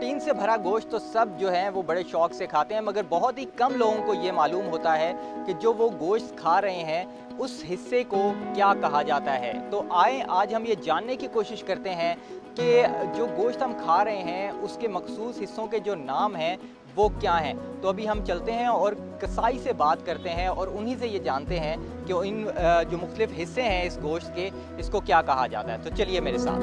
Protein से भरा गोश्त तो सब जो है वो बड़े शौक से खाते हैं, मगर बहुत ही कम लोगों को ये मालूम होता है कि जो वो गोश्त खा रहे हैं उस हिस्से को क्या कहा जाता है। तो आए आज हम ये जानने की कोशिश करते हैं कि जो गोश्त हम खा रहे हैं उसके मखसूस हिस्सों के जो नाम हैं वो क्या हैं। तो अभी हम चलते हैं और कसाई से बात करते हैं और उन्हीं से ये जानते हैं कि इन जो मुख्तलिफ हिस्से हैं इस गोश्त के, इसको क्या कहा जाता है। तो चलिए मेरे साथ।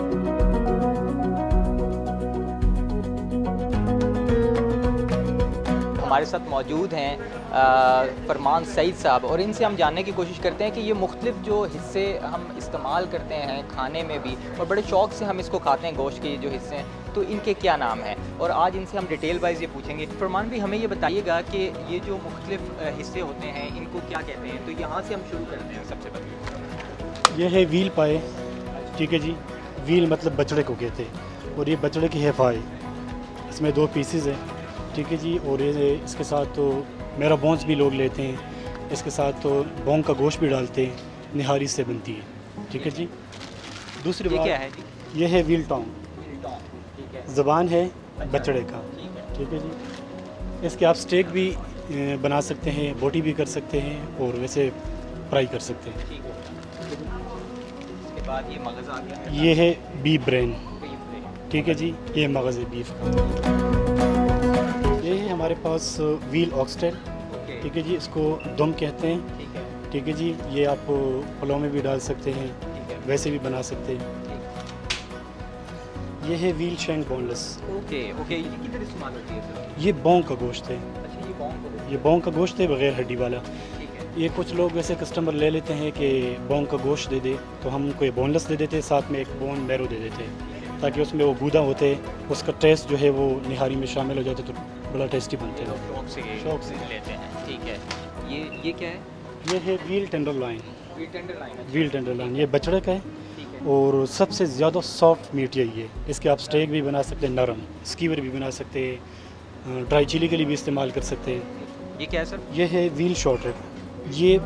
हमारे साथ मौजूद हैं फरमान सईद साहब और इनसे हम जानने की कोशिश करते हैं कि ये मुख्तलिफ जो हिस्से हम इस्तेमाल करते हैं खाने में भी और बड़े शौक़ से हम इसको खाते हैं, गोश्त के जो हिस्से हैं, तो इनके क्या नाम हैं। और आज इनसे हम डिटेल वाइज ये पूछेंगे। फरमान भी हमें ये बताइएगा कि ये जो मुख्तलिफ हिस्से होते हैं इनको क्या कहते हैं। तो यहाँ से हम शुरू करते हैं। सबसे पहले ये है व्हील पाए, ठीक है जी। व्हील मतलब बछड़े को कहते हैं और ये बछड़े की हेफाई, इसमें 2 पीसेस हैं, ठीक है जी। और ये इसके साथ तो मेरा बोन्स भी लोग लेते हैं, इसके साथ तो बोंग का गोश्त भी डालते हैं, निहारी से बनती है, ठीक है जी। दूसरी बात क्या है जी? ये है व्हील टोंग, ज़बान है बछड़े का, ठीक है जी। इसके आप स्टेक भी बना सकते हैं, बोटी भी कर सकते हैं और वैसे फ्राई कर सकते हैं। इसके बाद ये मगज़ आ गया है। ये है बीफ ब्रेन, ठीक है जी। ये मगज़ है बीफ का। ये है हमारे पास व्हील ऑक्सटेल, ठीक है जी। इसको दम कहते हैं, ठीक है जी। ये आप पुलाव में भी डाल सकते हैं, वैसे भी बना सकते हैं। ये है wheel shank boneless. Okay okay, ये किधर इस्तेमाल होती है सर? ये बोंग का गोश्त है। अच्छा, ये बोंग का गोश्त है, बगैर हड्डी वाला। ये कुछ लोग वैसे कस्टमर ले लेते हैं कि बोंग का गोश्त दे दे, तो हम उनको ये बोनलेस दे देते हैं, साथ में एक बोन मैरो दे देते हैं, ताकि उसमें वो गूदा होते, उसका टेस्ट जो है वो निहारी में शामिल हो जाते, तो बड़ा टेस्टी बनते हैं। शौक से लेते हैं, ठीक है। ये क्या है? ये है व्हील टेंडरलाइन। व्हील टेंडरलाइन ये बछड़े का है और सबसे ज़्यादा सॉफ्ट मीट यही है। इसके आप स्टेक भी बना सकते हैं, नरम स्कीवर भी बना सकते हैं, ड्राई चिली के लिए भी इस्तेमाल कर सकते हैं। ये क्या है सर? ये है व्हील शॉर्ट रैप। ये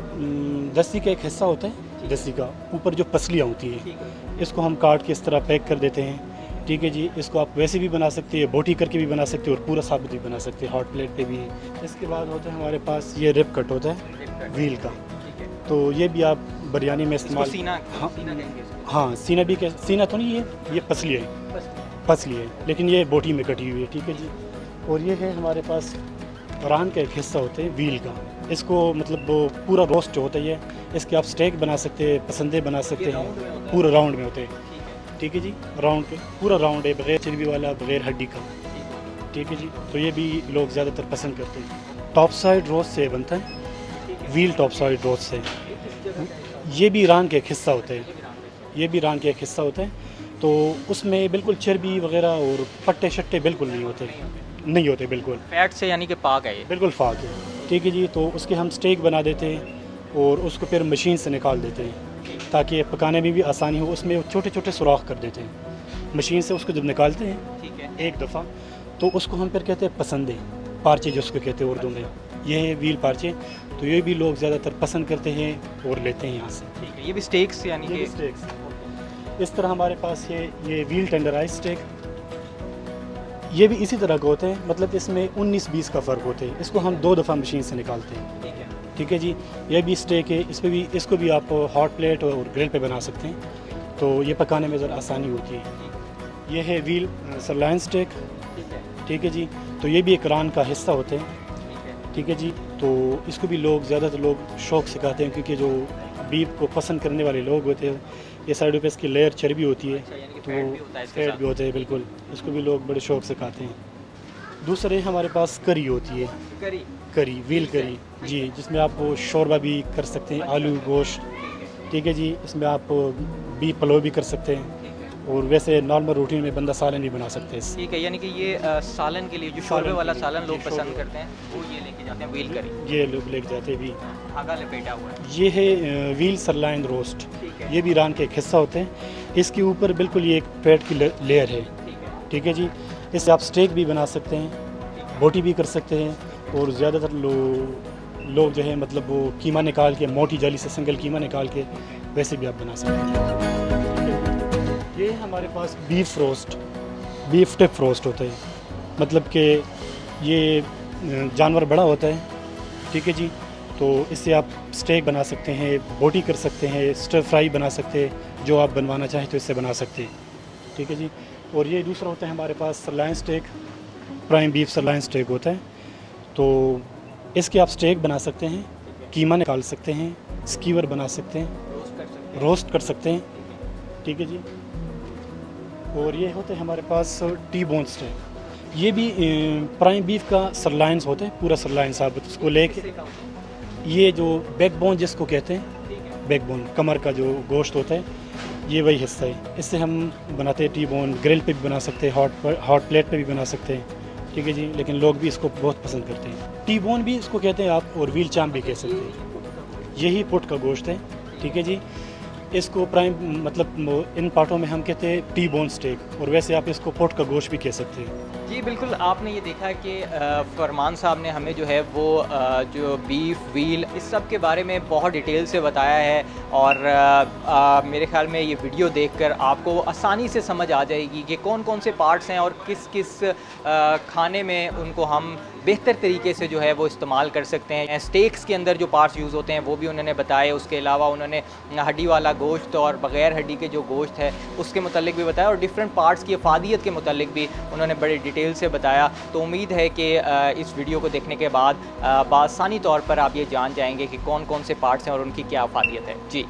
दस्ती का एक हिस्सा होता है, दस्ती का ऊपर जो पसलियाँ होती है, इसको हम काट के इस तरह पैक कर देते हैं, ठीक है जी। इसको आप वैसे भी बना सकते हैं, बोटी करके भी बना सकते हैं और पूरा साबुत भी बना सकते हैं, हॉट प्लेट पे भी। इसके बाद होता है हमारे पास ये रिप कट होता है व्हील का, तो ये भी आप बिरयानी में इस्तेमाल। सीना, हाँ सीना भी, सीना तो नहीं, ये पसली है, पसली है, लेकिन ये बोटी में कटी हुई है, ठीक है जी। और ये है हमारे पास रान का एक हिस्सा होता है व्हील का, इसको मतलब वो पूरा रोस्ट होता है, इसके आप स्टेक बना सकते हैं, पसंदे बना सकते हैं, पूरा राउंड में होते हैं, ठीक है जी। राउंड पे पूरा राउंड है, बगैर चर्बी वाला, बगैर हड्डी का, ठीक है जी। तो ये भी लोग ज़्यादातर पसंद करते हैं। टॉप साइड रोस्ट से बनता है, व्हील टॉप साइड रोस्ट से। ये भी रान का एक हिस्सा होता है, ये भी रान का एक हिस्सा होता है, तो उसमें बिल्कुल चर्बी वगैरह और पट्टे शट्टे बिल्कुल नहीं होते बिल्कुल फैट से, यानी कि पाक है ये, बिल्कुल फाक है, ठीक है जी। तो उसके हम स्टेक बना देते हैं और उसको फिर मशीन से निकाल देते हैं ताकि पकाने में भी आसानी हो। उसमें छोटे छोटे सुराख कर देते हैं मशीन से, उसको जब निकालते हैं, ठीक है, एक दफ़ा, तो उसको हम फिर कहते हैं पसंदे, पार्चे जिसको कहते हैं उर्दू में, ये है व्हील पार्चे। तो ये भी लोग ज़्यादातर पसंद करते हैं और लेते हैं यहाँ से, ठीक है। ये भी स्टेक्स, यानी कि स्टेक्स। इस तरह हमारे पास ये व्हील टेंडराइज स्टेक, ये भी इसी तरह का होते हैं, मतलब इसमें 19-20 का फ़र्क होता है। इसको हम 2 दफ़ा मशीन से निकालते हैं, ठीक है जी। ये भी स्टेक है, इसको भी आप हॉट प्लेट और ग्रिल पे बना सकते हैं, तो ये पकाने में ज़रा आसानी होती है। ये है व्हील सरलाइन स्टेक, ठीक है जी। तो ये भी एक रान का हिस्सा होते हैं, ठीक है जी। तो इसको भी ज़्यादातर लोग शौक़ से खाते हैं, क्योंकि जो बीफ को पसंद करने वाले लोग होते हैं, ये साइडों पे इसकी लेयर चर्बी होती है, तो फैट भी होता है बिल्कुल, इसको भी लोग बड़े शौक़ से खाते हैं। दूसरे हमारे पास करी होती है, करी व्हील करी जी, जिसमें आप शोरबा भी कर सकते हैं, आलू गोश्त, ठीक है जी। इसमें आप बीफ पुलाव भी कर सकते हैं और वैसे नॉर्मल रूटीन में बंदा सालन भी बना सकते हैं, ठीक है। यानी कि ये सालन के लिए, जो शोरबे वाला सालन लोग पसंद करते हैं, वो ये लेके जाते हैं व्हील करी, ये लोग लेके जाते हैं भी। धागा लपेटा हुआ है। ये है व्हील सरलाइन रोस्ट, ये भी रान के एक हिस्सा होते हैं। इसके ऊपर बिल्कुल ये एक फैट की लेयर है, ठीक है जी। इससे आप स्टेक भी बना सकते हैं, बोटी भी कर सकते हैं, और ज़्यादातर लोग जो है मतलब वो कीमा निकाल के, मोटी जाली से सिंगल कीमा निकाल के वैसे भी आप बना सकते हैं। ये हमारे पास बीफ टिप रोस्ट होता है, मतलब कि ये जानवर बड़ा होता है, ठीक है जी। तो इससे आप स्टेक बना सकते हैं, बोटी कर सकते हैं, स्टर फ्राई बना सकते हैं, जो आप बनवाना चाहें तो इससे बना सकते हैं, ठीक है जी। और ये दूसरा होता है हमारे पास सरलाइन स्टेक, प्राइम बीफ सरलाइन स्टेक होता है। तो इसके आप स्टेक बना सकते हैं, कीमा निकाल सकते हैं, स्कीवर बना सकते हैं, रोस्ट कर सकते हैं, ठीक है जी। और ये होते हैं हमारे पास टी बोन स्टेक, ये भी प्राइम बीफ का सरलाइंस होते हैं, पूरा सरलाइन साबित उसको लेके, ये जो बैकबोन जिसको कहते हैं, बैकबोन कमर का जो गोश्त होता है, ये वही हिस्सा है। इससे हम बनाते हैं टी बोन, ग्रिल पे भी बना सकते हैं, हॉट प्लेट पे भी बना सकते हैं, ठीक है जी। लेकिन लोग भी इसको बहुत पसंद करते हैं। टी बोन भी इसको कहते हैं आप, और व्हील चाम भी कह सकते हैं। यही पुट का गोश्त है, ठीक है जी। इसको प्राइम मतलब इन पार्टों में हम कहते हैं टी बोन स्टेक, और वैसे आप इसको पुट का गोश्त भी कह सकते हैं। जी बिल्कुल, आपने ये देखा कि फरमान साहब ने हमें जो है वो जो बीफ व्हील इस सब के बारे में बहुत डिटेल से बताया है। और मेरे ख्याल में ये वीडियो देखकर आपको आसानी से समझ आ जाएगी कि कौन कौन से पार्ट्स हैं और किस किस खाने में उनको हम बेहतर तरीके से जो है वो इस्तेमाल कर सकते हैं। स्टेक्स के अंदर जो पार्ट्स यूज़ होते हैं वो भी उन्होंने बताए। उसके अलावा उन्होंने हड्डी वाला गोश्त और बग़ैर हड्डी के जो गोश्त है उसके मुतालिक भी बताया, और डिफरेंट पार्ट्स की अफादियत के मुतालिक भी उन्होंने बड़े डिटेल से बताया। तो उम्मीद है कि इस वीडियो को देखने के बाद बासानी तौर पर आप ये जान जाएंगे कि कौन कौन से पार्ट्स हैं और उनकी क्या अफादियत है। जी।